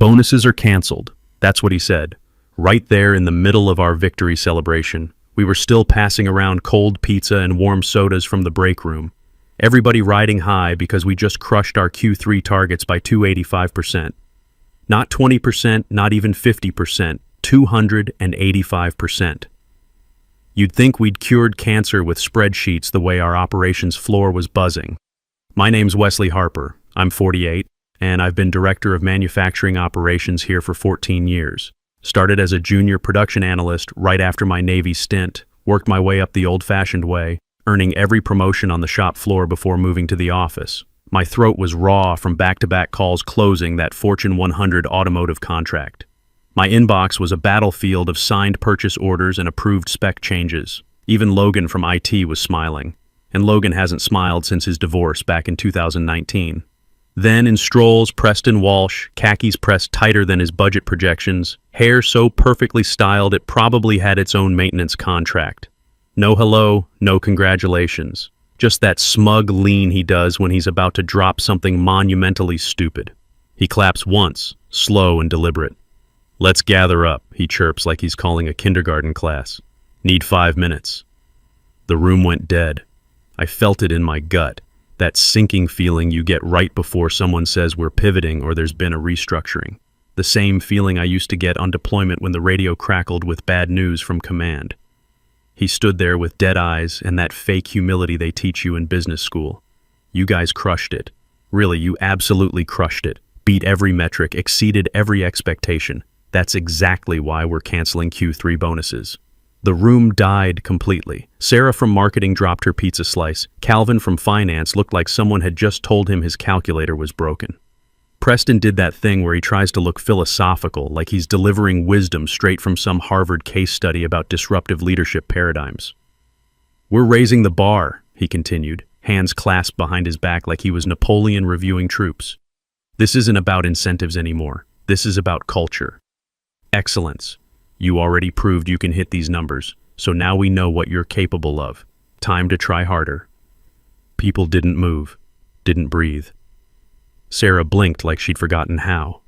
Bonuses are canceled. That's what he said. Right there in the middle of our victory celebration. We were still passing around cold pizza and warm sodas from the break room. Everybody riding high because we just crushed our Q3 targets by 285%. Not 20%, not even 50%, 285%. You'd think we'd cured cancer with spreadsheets the way our operations floor was buzzing. My name's Wesley Harper. I'm 48, and I've been Director of Manufacturing Operations here for 14 years. Started as a junior production analyst right after my Navy stint, worked my way up the old-fashioned way, earning every promotion on the shop floor before moving to the office. My throat was raw from back-to-back calls closing that Fortune 100 automotive contract. My inbox was a battlefield of signed purchase orders and approved spec changes. Even Logan from IT was smiling, and Logan hasn't smiled since his divorce back in 2019. Then in strolls Preston Walsh, khakis pressed tighter than his budget projections, hair so perfectly styled it probably had its own maintenance contract. No hello, no congratulations. Just that smug lean he does when he's about to drop something monumentally stupid. He claps once, slow and deliberate. "Let's gather up," he chirps like he's calling a kindergarten class. "Need 5 minutes." The room went dead. I felt it in my gut. That sinking feeling you get right before someone says we're pivoting or there's been a restructuring. The same feeling I used to get on deployment when the radio crackled with bad news from command. He stood there with dead eyes and that fake humility they teach you in business school. You guys crushed it. Really, you absolutely crushed it. Beat every metric, exceeded every expectation. That's exactly why we're canceling Q3 bonuses. The room died completely. Sarah from marketing dropped her pizza slice. Calvin from finance looked like someone had just told him his calculator was broken. Preston did that thing where he tries to look philosophical, like he's delivering wisdom straight from some Harvard case study about disruptive leadership paradigms. "We're raising the bar," he continued, hands clasped behind his back like he was Napoleon reviewing troops. "This isn't about incentives anymore. This is about culture. Excellence. You already proved you can hit these numbers, so now we know what you're capable of. Time to try harder." People didn't move, didn't breathe. Sarah blinked like she'd forgotten how.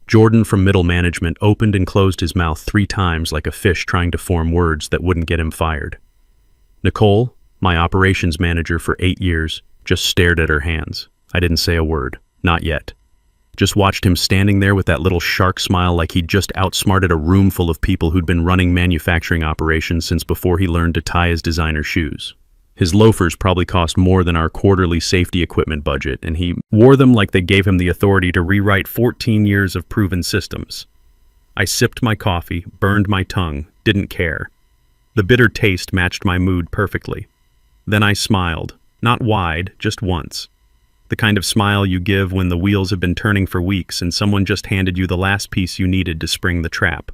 Jordan from middle management opened and closed his mouth 3 times like a fish trying to form words that wouldn't get him fired. Nicole, my operations manager for 8 years, just stared at her hands. I didn't say a word. Not yet. Just watched him standing there with that little shark smile like he'd just outsmarted a room full of people who'd been running manufacturing operations since before he learned to tie his designer shoes. His loafers probably cost more than our quarterly safety equipment budget, and he wore them like they gave him the authority to rewrite 14 years of proven systems. I sipped my coffee, burned my tongue, didn't care. The bitter taste matched my mood perfectly. Then I smiled, not wide, just once. The kind of smile you give when the wheels have been turning for weeks and someone just handed you the last piece you needed to spring the trap.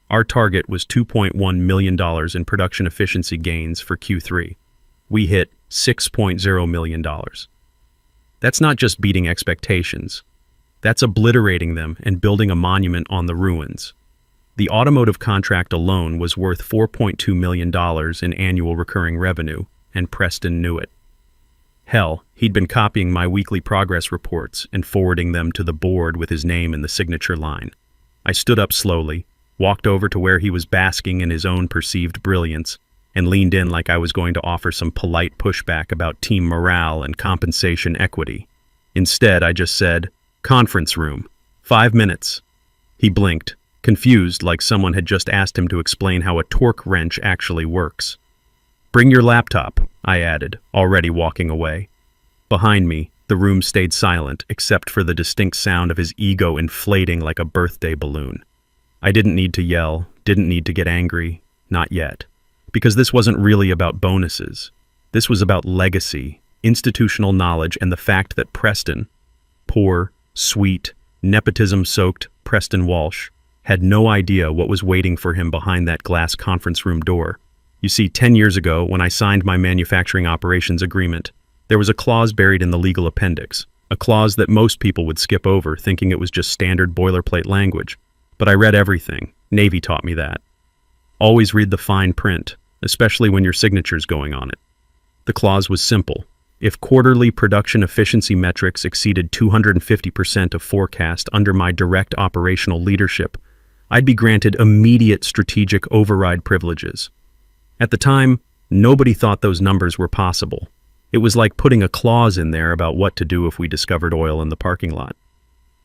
Our target was $2.1 million in production efficiency gains for Q3. We hit $6.0 million. That's not just beating expectations. That's obliterating them and building a monument on the ruins. The automotive contract alone was worth $4.2 million in annual recurring revenue, and Preston knew it. Hell, he'd been copying my weekly progress reports and forwarding them to the board with his name in the signature line. I stood up slowly, walked over to where he was basking in his own perceived brilliance, and leaned in like I was going to offer some polite pushback about team morale and compensation equity. Instead, I just said, "Conference room. 5 minutes." He blinked, confused like someone had just asked him to explain how a torque wrench actually works. "Bring your laptop," I added, already walking away. Behind me, the room stayed silent except for the distinct sound of his ego inflating like a birthday balloon. I didn't need to yell, didn't need to get angry, not yet. Because this wasn't really about bonuses. This was about legacy, institutional knowledge, and the fact that Preston, poor, sweet, nepotism-soaked Preston Walsh, had no idea what was waiting for him behind that glass conference room door. You see, 10 years ago, when I signed my manufacturing operations agreement, there was a clause buried in the legal appendix, a clause that most people would skip over, thinking it was just standard boilerplate language. But I read everything. Navy taught me that. Always read the fine print, especially when your signature's going on it. The clause was simple. If quarterly production efficiency metrics exceeded 250% of forecast under my direct operational leadership, I'd be granted immediate strategic override privileges. At the time, nobody thought those numbers were possible. It was like putting a clause in there about what to do if we discovered oil in the parking lot.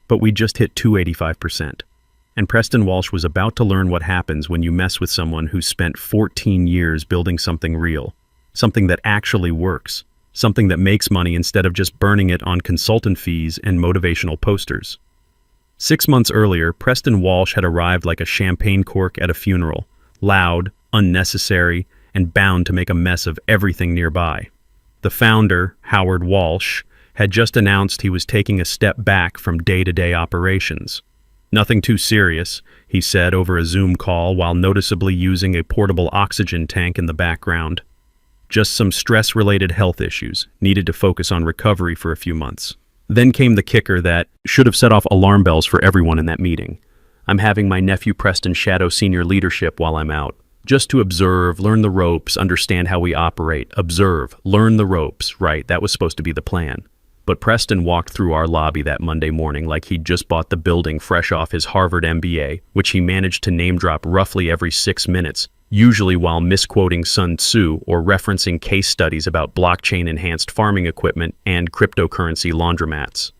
But we just hit 285%. And Preston Walsh was about to learn what happens when you mess with someone who spent 14 years building something real, something that actually works, something that makes money instead of just burning it on consultant fees and motivational posters. 6 months earlier, Preston Walsh had arrived like a champagne cork at a funeral, loud, unnecessary, and bound to make a mess of everything nearby. The founder, Howard Walsh, had just announced he was taking a step back from day-to-day operations. "Nothing too serious," he said over a Zoom call while noticeably using a portable oxygen tank in the background. "Just some stress-related health issues, needed to focus on recovery for a few months." Then came the kicker that should have set off alarm bells for everyone in that meeting. "I'm having my nephew Preston shadow senior leadership while I'm out. Just to observe, learn the ropes, understand how we operate. Observe, learn the ropes." Right, that was supposed to be the plan. But Preston walked through our lobby that Monday morning like he'd just bought the building fresh off his Harvard MBA, which he managed to name drop roughly every 6 minutes, usually while misquoting Sun Tzu or referencing case studies about blockchain-enhanced farming equipment and cryptocurrency laundromats.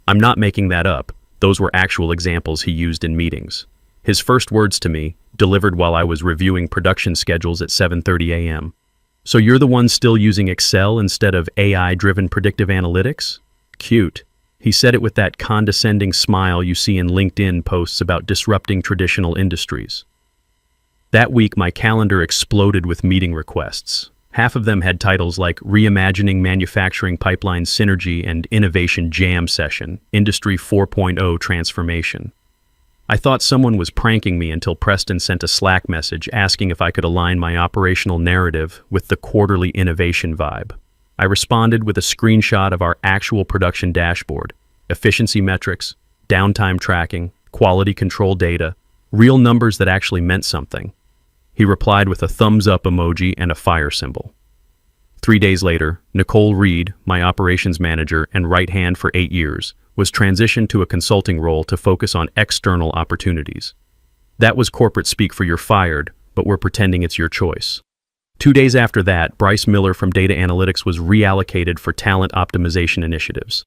I'm not making that up. Those were actual examples he used in meetings. His first words to me, delivered while I was reviewing production schedules at 7:30 a.m. "So you're the one still using Excel instead of AI-driven predictive analytics? Cute." He said it with that condescending smile you see in LinkedIn posts about disrupting traditional industries. That week, my calendar exploded with meeting requests. Half of them had titles like Reimagining Manufacturing Pipeline Synergy and Innovation Jam Session, Industry 4.0 Transformation. I thought someone was pranking me until Preston sent a Slack message asking if I could align my operational narrative with the quarterly innovation vibe. I responded with a screenshot of our actual production dashboard, efficiency metrics, downtime tracking, quality control data, real numbers that actually meant something. He replied with a thumbs up emoji and a fire symbol. 3 days later, Nicole Reed, my operations manager and right hand for 8 years, was transitioned to a consulting role to focus on external opportunities. That was corporate speak for "you're fired, but we're pretending it's your choice." 2 days after that, Bryce Miller from Data Analytics was reallocated for talent optimization initiatives.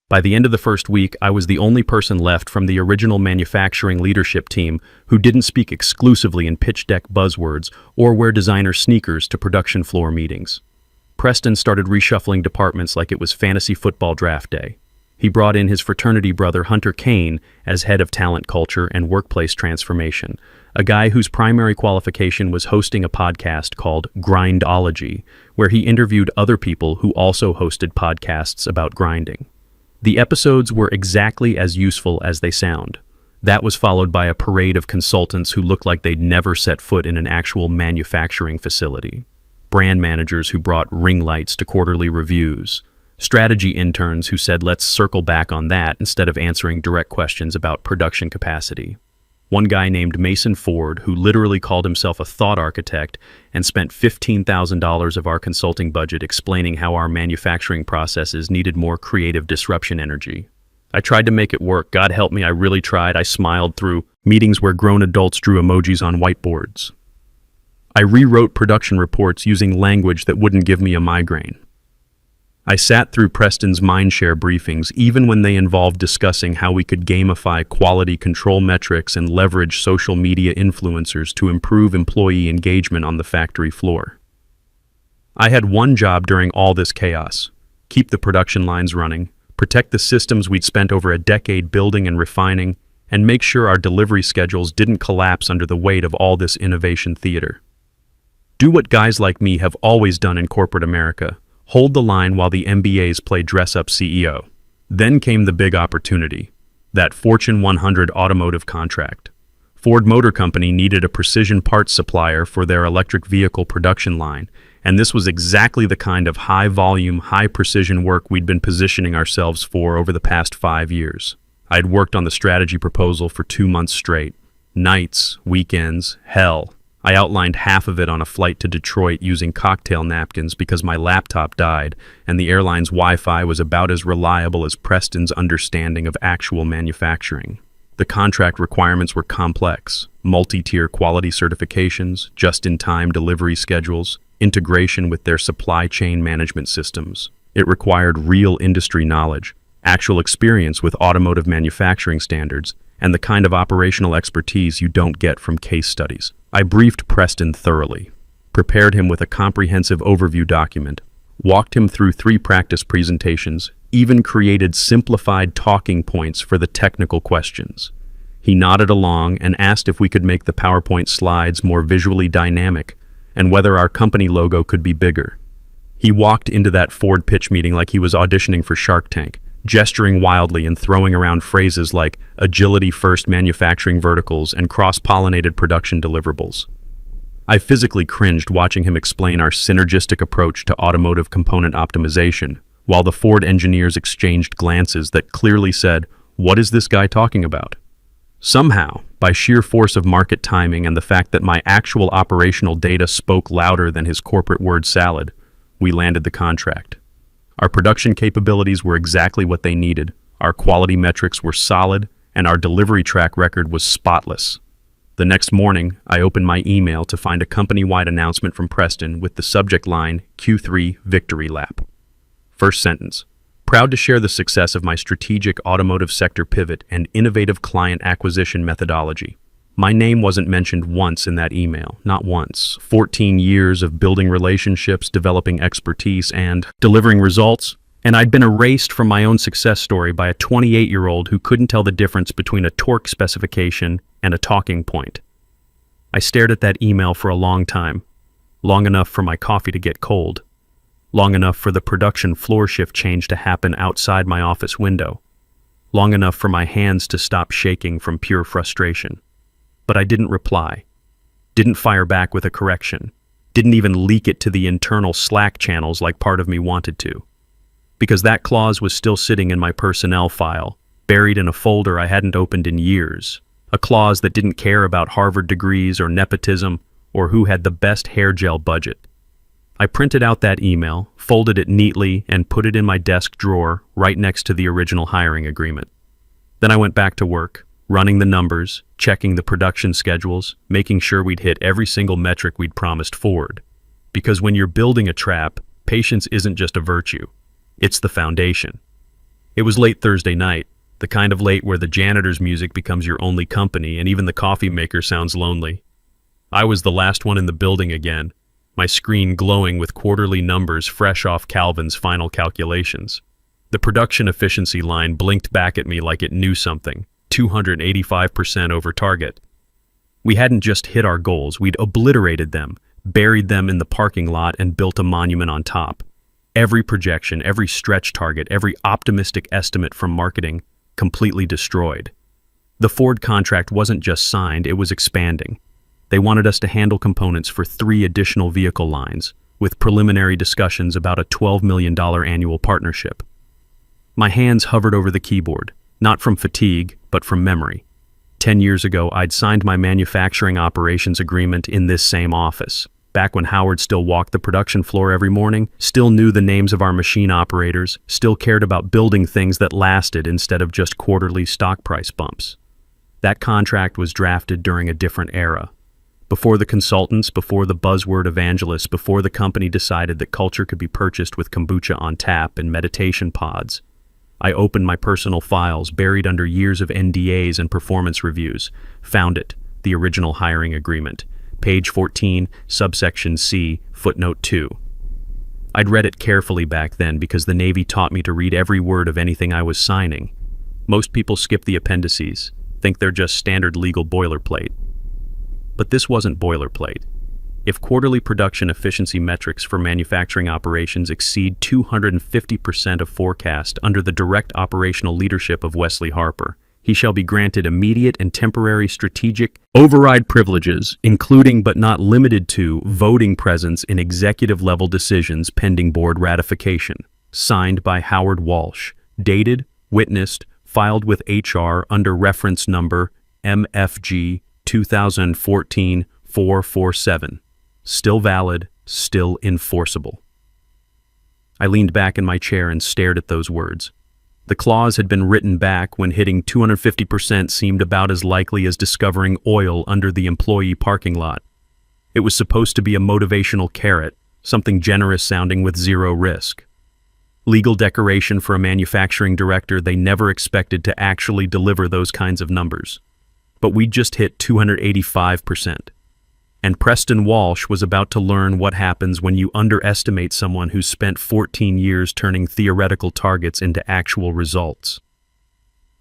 By the end of the first week, I was the only person left from the original manufacturing leadership team who didn't speak exclusively in pitch deck buzzwords or wear designer sneakers to production floor meetings. Preston started reshuffling departments like it was fantasy football draft day. He brought in his fraternity brother Hunter Kane as head of talent culture and workplace transformation, a guy whose primary qualification was hosting a podcast called Grindology, where he interviewed other people who also hosted podcasts about grinding. The episodes were exactly as useful as they sound. That was followed by a parade of consultants who looked like they'd never set foot in an actual manufacturing facility. Brand managers who brought ring lights to quarterly reviews. Strategy interns who said let's circle back on that instead of answering direct questions about production capacity. One guy named Mason Ford, who literally called himself a thought architect and spent $15,000 of our consulting budget explaining how our manufacturing processes needed more creative disruption energy. I tried to make it work. God help me, I really tried. I smiled through meetings where grown adults drew emojis on whiteboards. I rewrote production reports using language that wouldn't give me a migraine. I sat through Preston's mindshare briefings even when they involved discussing how we could gamify quality control metrics and leverage social media influencers to improve employee engagement on the factory floor. I had one job during all this chaos: keep the production lines running, protect the systems we'd spent over a decade building and refining, and make sure our delivery schedules didn't collapse under the weight of all this innovation theater. Do what guys like me have always done in corporate America: hold the line while the MBAs play dress-up CEO. Then came the big opportunity, that Fortune 100 automotive contract. Ford Motor Company needed a precision parts supplier for their electric vehicle production line, and this was exactly the kind of high-volume, high-precision work we'd been positioning ourselves for over the past 5 years. I'd worked on the strategy proposal for 2 months straight. Nights, weekends, hell. I outlined half of it on a flight to Detroit using cocktail napkins because my laptop died and the airline's Wi-Fi was about as reliable as Preston's understanding of actual manufacturing. The contract requirements were complex: multi-tier quality certifications, just-in-time delivery schedules, integration with their supply chain management systems. It required real industry knowledge, actual experience with automotive manufacturing standards, and the kind of operational expertise you don't get from case studies. I briefed Preston thoroughly, prepared him with a comprehensive overview document, walked him through 3 practice presentations, even created simplified talking points for the technical questions. He nodded along and asked if we could make the PowerPoint slides more visually dynamic and whether our company logo could be bigger. He walked into that Ford pitch meeting like he was auditioning for Shark Tank, gesturing wildly and throwing around phrases like agility-first manufacturing verticals and cross-pollinated production deliverables. I physically cringed watching him explain our synergistic approach to automotive component optimization, while the Ford engineers exchanged glances that clearly said, "What is this guy talking about?" Somehow, by sheer force of market timing and the fact that my actual operational data spoke louder than his corporate word salad, we landed the contract. Our production capabilities were exactly what they needed, our quality metrics were solid, and our delivery track record was spotless. The next morning, I opened my email to find a company-wide announcement from Preston with the subject line, Q3 Victory Lap. First sentence: proud to share the success of my strategic automotive sector pivot and innovative client acquisition methodology. My name wasn't mentioned once in that email, not once. 14 years of building relationships, developing expertise, and delivering results, and I'd been erased from my own success story by a 28-year-old who couldn't tell the difference between a torque specification and a talking point. I stared at that email for a long time, long enough for my coffee to get cold, long enough for the production floor shift change to happen outside my office window, long enough for my hands to stop shaking from pure frustration. But I didn't reply, didn't fire back with a correction, didn't even leak it to the internal Slack channels like part of me wanted to. Because that clause was still sitting in my personnel file, buried in a folder I hadn't opened in years. A clause that didn't care about Harvard degrees or nepotism or who had the best hair gel budget. I printed out that email, folded it neatly, and put it in my desk drawer right next to the original hiring agreement. Then I went back to work, running the numbers, checking the production schedules, making sure we'd hit every single metric we'd promised Ford. Because when you're building a trap, patience isn't just a virtue, it's the foundation. It was late Thursday night, the kind of late where the janitor's music becomes your only company and even the coffee maker sounds lonely. I was the last one in the building again, my screen glowing with quarterly numbers fresh off Calvin's final calculations. The production efficiency line blinked back at me like it knew something. 285% over target. We hadn't just hit our goals, we'd obliterated them, buried them in the parking lot, and built a monument on top. Every projection, every stretch target, every optimistic estimate from marketing, completely destroyed. The Ford contract wasn't just signed, it was expanding. They wanted us to handle components for 3 additional vehicle lines, with preliminary discussions about a $12 million annual partnership. My hands hovered over the keyboard, not from fatigue, but from memory. 10 years ago, I'd signed my manufacturing operations agreement in this same office. Back when Howard still walked the production floor every morning, still knew the names of our machine operators, still cared about building things that lasted instead of just quarterly stock price bumps. That contract was drafted during a different era. Before the consultants, before the buzzword evangelists, before the company decided that culture could be purchased with kombucha on tap and meditation pods. I opened my personal files, buried under years of NDAs and performance reviews, found it, the original hiring agreement, page 14, subsection C, footnote 2. I'd read it carefully back then because the Navy taught me to read every word of anything I was signing. Most people skip the appendices, think they're just standard legal boilerplate. But this wasn't boilerplate. If quarterly production efficiency metrics for manufacturing operations exceed 250% of forecast under the direct operational leadership of Wesley Harper, he shall be granted immediate and temporary strategic override privileges, including but not limited to voting presence in executive-level decisions pending board ratification. Signed by Howard Walsh. Dated, witnessed, filed with HR under reference number MFG 2014 447. Still valid, still enforceable. I leaned back in my chair and stared at those words. The clause had been written back when hitting 250% seemed about as likely as discovering oil under the employee parking lot. It was supposed to be a motivational carrot, something generous sounding with zero risk. Legal decoration for a manufacturing director, they never expected to actually deliver those kinds of numbers. But we'd just hit 285%. And Preston Walsh was about to learn what happens when you underestimate someone who's spent 14 years turning theoretical targets into actual results.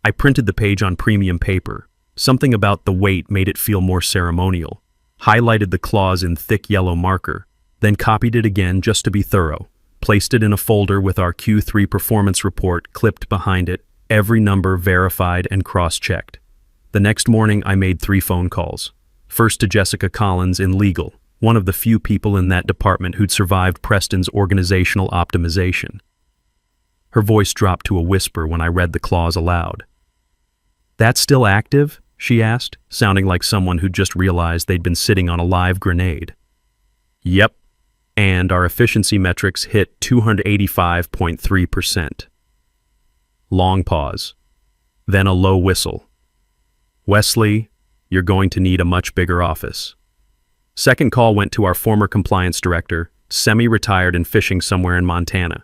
I printed the page on premium paper. Something about the weight made it feel more ceremonial. Highlighted the clause in thick yellow marker, then copied it again just to be thorough. Placed it in a folder with our Q3 performance report clipped behind it, every number verified and cross-checked. The next morning, I made 3 phone calls. First to Jessica Collins in legal, one of the few people in that department who'd survived Preston's organizational optimization. Her voice dropped to a whisper when I read the clause aloud. "That's still active?" she asked, sounding like someone who'd just realized they'd been sitting on a live grenade. "Yep, and our efficiency metrics hit 285.3%. Long pause, then a low whistle. "Wesley, you're going to need a much bigger office." Second call went to our former compliance director, semi-retired and fishing somewhere in Montana.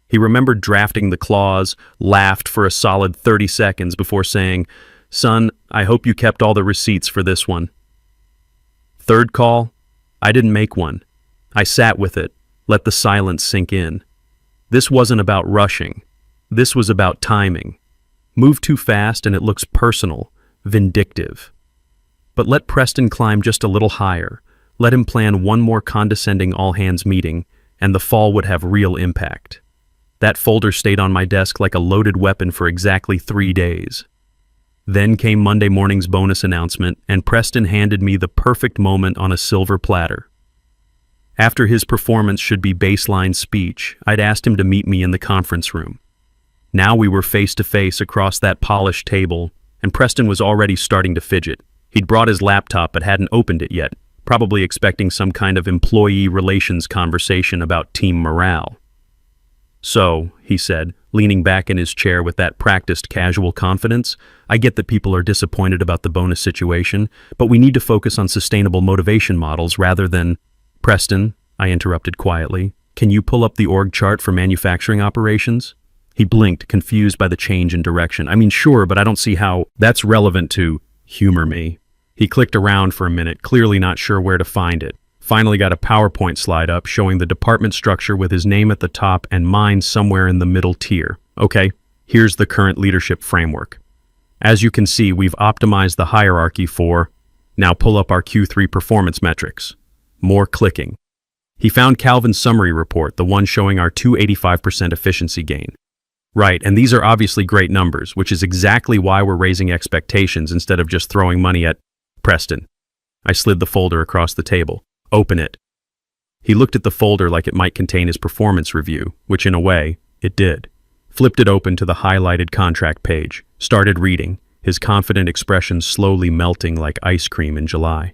He remembered drafting the clause, laughed for a solid 30 seconds before saying, "Son, I hope you kept all the receipts for this one." Third call, I didn't make one. I sat with it, let the silence sink in. This wasn't about rushing. This was about timing. Move too fast and it looks personal, vindictive. But let Preston climb just a little higher. Let him plan one more condescending all-hands meeting, and the fall would have real impact. That folder stayed on my desk like a loaded weapon for exactly 3 days. Then came Monday morning's bonus announcement, and Preston handed me the perfect moment on a silver platter. After his performance should be baseline speech, I'd asked him to meet me in the conference room. Now we were face to face across that polished table, and Preston was already starting to fidget. He'd brought his laptop but hadn't opened it yet, probably expecting some kind of employee relations conversation about team morale. "So," he said, leaning back in his chair with that practiced casual confidence, "I get that people are disappointed about the bonus situation, but we need to focus on sustainable motivation models rather than—" "Preston," I interrupted quietly, "can you pull up the org chart for manufacturing operations?" He blinked, confused by the change in direction. "I mean, sure, but I don't see how that's relevant to humor me." He clicked around for a minute, clearly not sure where to find it. Finally got a PowerPoint slide up showing the department structure with his name at the top and mine somewhere in the middle tier. "Okay, here's the current leadership framework. As you can see, we've optimized the hierarchy for—" "Now pull up our Q3 performance metrics." More clicking. He found Calvin's summary report, the one showing our 285% efficiency gain. "Right, and these are obviously great numbers, which is exactly why we're raising expectations instead of just throwing money at—" "Preston." I slid the folder across the table. "Open it." He looked at the folder like it might contain his performance review, which in a way, it did. Flipped it open to the highlighted contract page. Started reading, his confident expression slowly melting like ice cream in July.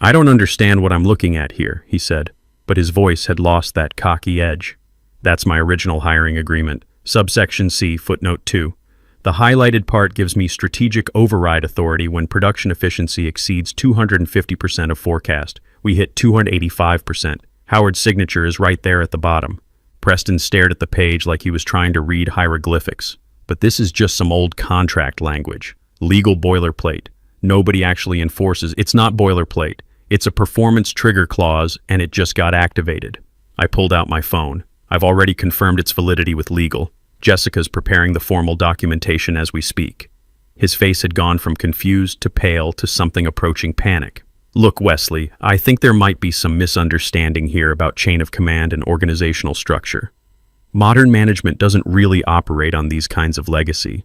"I don't understand what I'm looking at here," he said, but his voice had lost that cocky edge. "That's my original hiring agreement. Subsection C, footnote 2. The highlighted part gives me strategic override authority when production efficiency exceeds 250% of forecast. We hit 285%. Howard's signature is right there at the bottom." Preston stared at the page like he was trying to read hieroglyphics. "But this is just some old contract language. Legal boilerplate. Nobody actually enforces. It's not boilerplate. It's a performance trigger clause, and it just got activated." I pulled out my phone. "I've already confirmed its validity with legal. Jessica's preparing the formal documentation as we speak." His face had gone from confused to pale to something approaching panic. "Look, Wesley, I think there might be some misunderstanding here about chain of command and organizational structure. Modern management doesn't really operate on these kinds of legacy."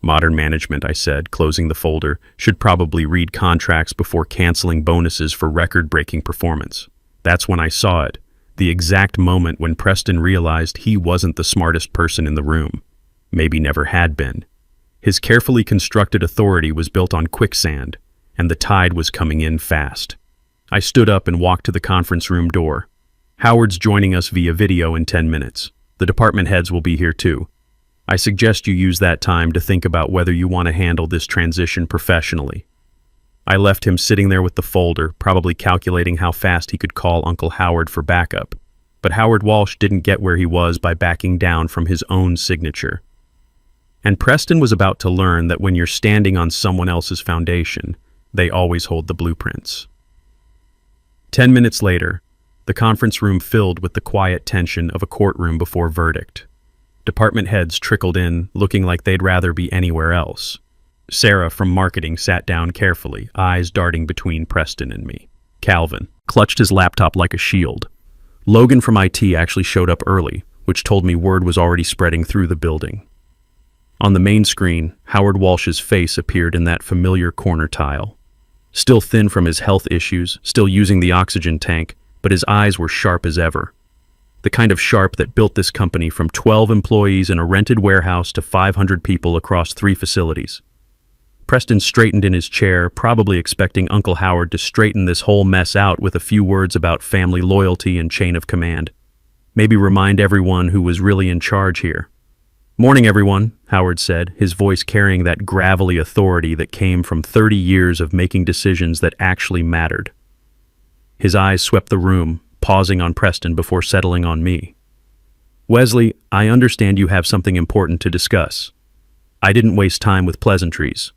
"Modern management," I said, closing the folder, "should probably read contracts before canceling bonuses for record-breaking performance." That's when I saw it. The exact moment when Preston realized he wasn't the smartest person in the room. Maybe never had been. His carefully constructed authority was built on quicksand, and the tide was coming in fast. I stood up and walked to the conference room door. Howard's joining us via video in 10 minutes. The department heads will be here too. I suggest you use that time to think about whether you want to handle this transition professionally. I left him sitting there with the folder, probably calculating how fast he could call Uncle Howard for backup. But Howard Walsh didn't get where he was by backing down from his own signature. And Preston was about to learn that when you're standing on someone else's foundation, they always hold the blueprints. 10 minutes later, the conference room filled with the quiet tension of a courtroom before verdict. Department heads trickled in, looking like they'd rather be anywhere else. Sarah from marketing sat down carefully, eyes darting between Preston and me. Calvin clutched his laptop like a shield. Logan from IT actually showed up early, which told me word was already spreading through the building. On the main screen, Howard Walsh's face appeared in that familiar corner tile. Still thin from his health issues, still using the oxygen tank, but his eyes were sharp as ever. The kind of sharp that built this company from 12 employees in a rented warehouse to 500 people across 3 facilities. Preston straightened in his chair, probably expecting Uncle Howard to straighten this whole mess out with a few words about family loyalty and chain of command. Maybe remind everyone who was really in charge here. "Morning, everyone," Howard said, his voice carrying that gravelly authority that came from 30 years of making decisions that actually mattered. His eyes swept the room, pausing on Preston before settling on me. "Wesley, I understand you have something important to discuss. I didn't waste time with pleasantries."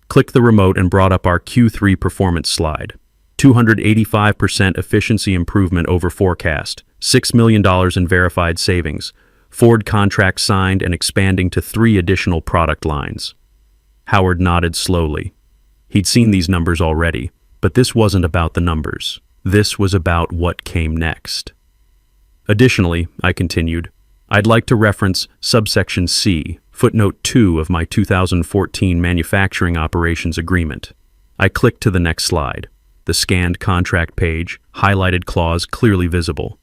Clicked the remote and brought up our Q3 performance slide. 285% efficiency improvement over forecast, $6 million in verified savings, Ford contract signed and expanding to 3 additional product lines. Howard nodded slowly. He'd seen these numbers already, but this wasn't about the numbers. This was about what came next. Additionally, I continued, I'd like to reference subsection C, footnote 2 of my 2014 manufacturing operations agreement. I clicked to the next slide. The scanned contract page, highlighted clause clearly visible.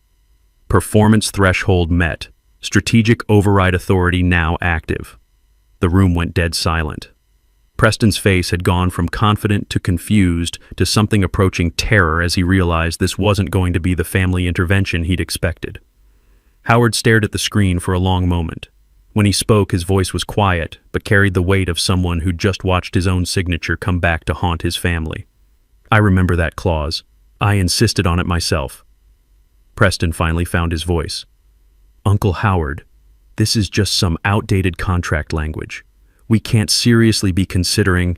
Performance threshold met. Strategic override authority now active. The room went dead silent. Preston's face had gone from confident to confused to something approaching terror as he realized this wasn't going to be the family intervention he'd expected. Howard stared at the screen for a long moment. When he spoke, his voice was quiet, but carried the weight of someone who'd just watched his own signature come back to haunt his family. I remember that clause. I insisted on it myself. Preston finally found his voice. Uncle Howard, this is just some outdated contract language. We can't seriously be considering...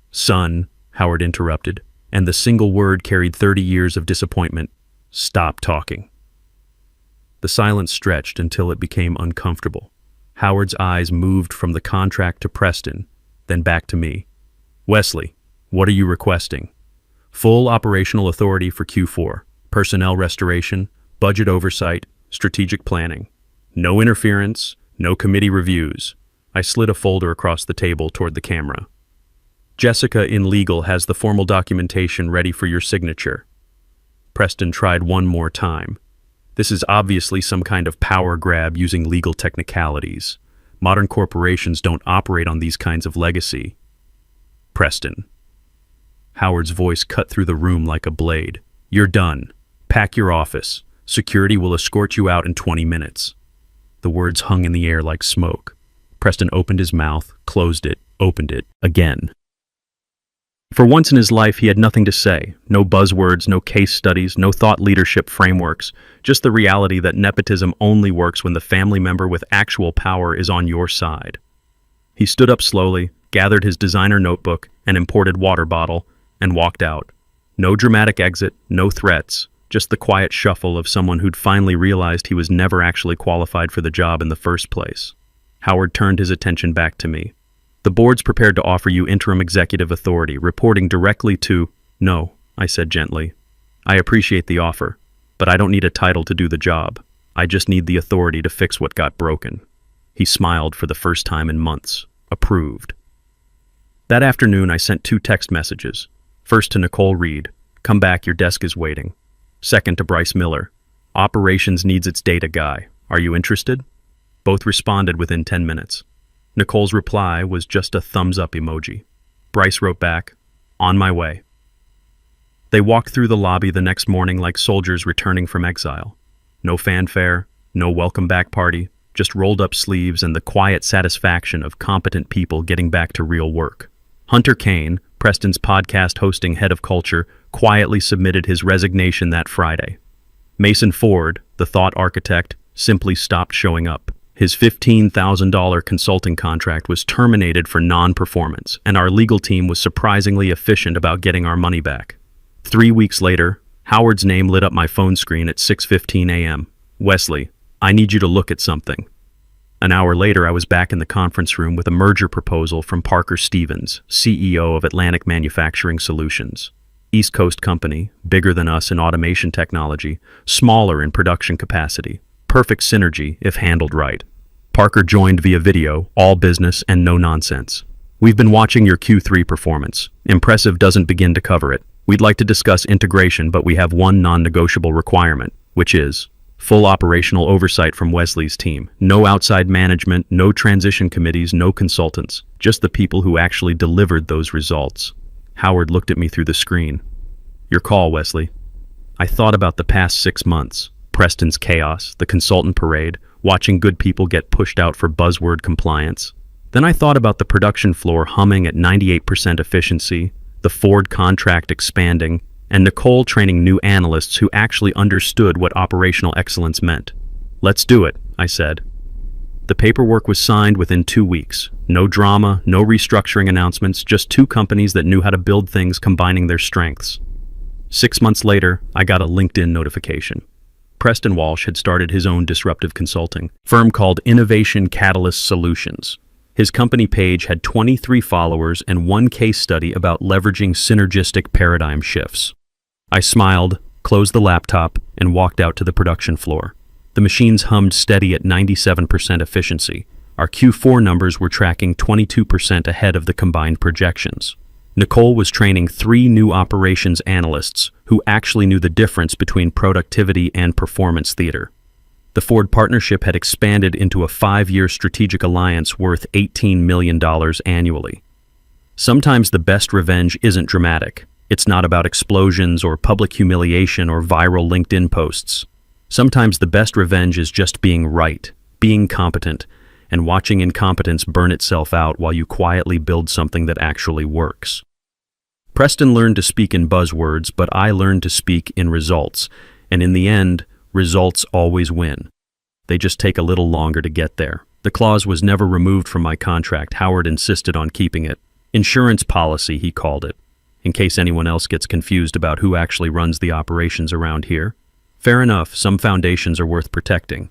Son, Howard interrupted, and the single word carried 30 years of disappointment. Stop talking. The silence stretched until it became uncomfortable. Howard's eyes moved from the contract to Preston, then back to me. Wesley, what are you requesting? Full operational authority for Q4, personnel restoration, budget oversight, strategic planning. No interference, no committee reviews. I slid a folder across the table toward the camera. Jessica in legal has the formal documentation ready for your signature. Preston tried one more time. This is obviously some kind of power grab using legal technicalities. Modern corporations don't operate on these kinds of legacy. Preston. Howard's voice cut through the room like a blade. You're done. Pack your office. Security will escort you out in 20 minutes. The words hung in the air like smoke. Preston opened his mouth, closed it, opened it, again. For once in his life, he had nothing to say. No buzzwords, no case studies, no thought leadership frameworks. Just the reality that nepotism only works when the family member with actual power is on your side. He stood up slowly, gathered his designer notebook, and imported water bottle, and walked out. No dramatic exit, no threats. Just the quiet shuffle of someone who'd finally realized he was never actually qualified for the job in the first place. Howard turned his attention back to me. The board's prepared to offer you interim executive authority, reporting directly to... No, I said gently. I appreciate the offer, but I don't need a title to do the job. I just need the authority to fix what got broken. He smiled for the first time in months. Approved. That afternoon, I sent 2 text messages. First to Nicole Reed. Come back, your desk is waiting. Second to Bryce Miller. Operations needs its data guy. Are you interested? Both responded within 10 minutes. Nicole's reply was just a thumbs up emoji. Bryce wrote back, on my way. They walked through the lobby the next morning like soldiers returning from exile. No fanfare, no welcome back party, just rolled up sleeves and the quiet satisfaction of competent people getting back to real work. Hunter Kane, Preston's podcast hosting head of culture, quietly submitted his resignation that Friday. Mason Ford, the thought architect, simply stopped showing up. His $15,000 consulting contract was terminated for non-performance, and our legal team was surprisingly efficient about getting our money back. 3 weeks later, Howard's name lit up my phone screen at 6:15 a.m. "Wesley, I need you to look at something." An hour later, I was back in the conference room with a merger proposal from Parker Stevens, CEO of Atlantic Manufacturing Solutions. East Coast company, bigger than us in automation technology, smaller in production capacity. Perfect synergy if handled right. Parker joined via video, all business and no nonsense. "We've been watching your Q3 performance. Impressive doesn't begin to cover it. We'd like to discuss integration, but we have one non-negotiable requirement, which is full operational oversight from Wesley's team. No outside management, no transition committees, no consultants. Just the people who actually delivered those results." Howard looked at me through the screen. "Your call, Wesley." I thought about the past 6 months. Preston's chaos, the consultant parade, watching good people get pushed out for buzzword compliance. Then I thought about the production floor humming at 98% efficiency, the Ford contract expanding, and Nicole training new analysts who actually understood what operational excellence meant. "Let's do it," I said. The paperwork was signed within 2 weeks. No drama, no restructuring announcements, just two companies that knew how to build things combining their strengths. 6 months later, I got a LinkedIn notification. Preston Walsh had started his own disruptive consulting firm called Innovation Catalyst Solutions. His company page had 23 followers and one case study about leveraging synergistic paradigm shifts. I smiled, closed the laptop, and walked out to the production floor. The machines hummed steady at 97% efficiency. Our Q4 numbers were tracking 22% ahead of the combined projections. Nicole was training 3 new operations analysts who actually knew the difference between productivity and performance theater. The Ford partnership had expanded into a 5-year strategic alliance worth $18 million annually. Sometimes the best revenge isn't dramatic. It's not about explosions or public humiliation or viral LinkedIn posts. Sometimes the best revenge is just being right, being competent, and watching incompetence burn itself out while you quietly build something that actually works. Preston learned to speak in buzzwords, but I learned to speak in results. And in the end, results always win. They just take a little longer to get there. The clause was never removed from my contract. Howard insisted on keeping it. Insurance policy, he called it. In case anyone else gets confused about who actually runs the operations around here. Fair enough, some foundations are worth protecting.